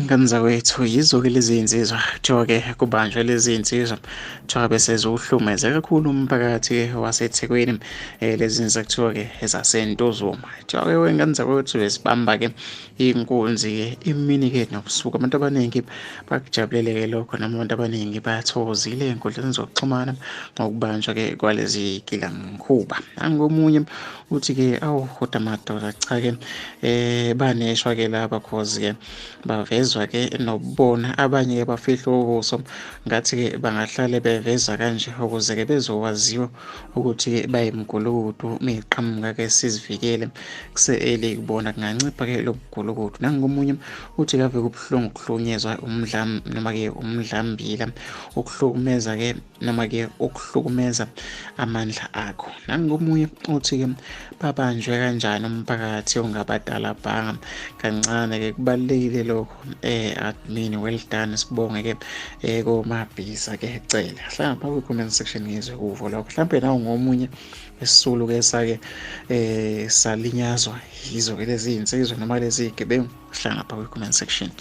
ngani zakwethu yizo-ke lezi iy'nsizwa kuthiwa-ke kubanjwa lezi iy'nsizwa kuthiwa bese ziwuhlukumeze kakhulu umphakathi waseThekwini. Lezi zinto kuthiwa-ke ezasentuzuma kuthiwa-ke wengane zakwethu bezibamba-ke iy'nkunzi-ke imini-ke nobusuku. Abantu abaningi bakujabulele-ke lokho noma abantu abaningi bayathokozile ey'nkundleni zokuxhumana ngokubanjwa-ke kwalezi gilamkhuba. Nangomunye uthi-ke awu kodwa madoda cha-ke baneshwa-ke laba cause-ke bavezwa-ke nokubona abanye-ke bafihlwa ubuso ngathi-ke bangahlale beveza kanje ukuze-ke bezowaziwa ukuthi-ke bayimgulukudu meyiqhamuka-ke sizivikele kuse-early kubona kungancipha-ke lobu bugulukudu. Nangomunye uthi kave kubuhlungu ukuhlukunyezwa noma-ke umdlambila ukuhlukumeza-ke noma-ke ukuhlukumeza amandla akho. Nangomunye uthi-ke babanjwe kanjani umphakathi ongabadala bhanga kancane-ke kubalulekile lokho. Admin well done, sibonge-ke komabhisa-ke cela hlala ngapha kwi-comment section ngizwe kuvo lokho. Mhlampe nawe ngomunye esisulu-ke sake salinyazwa yizo-ke lezi iy'nsizwa noma lezi iy'gebengu, hlala ngapha kwi-comment section.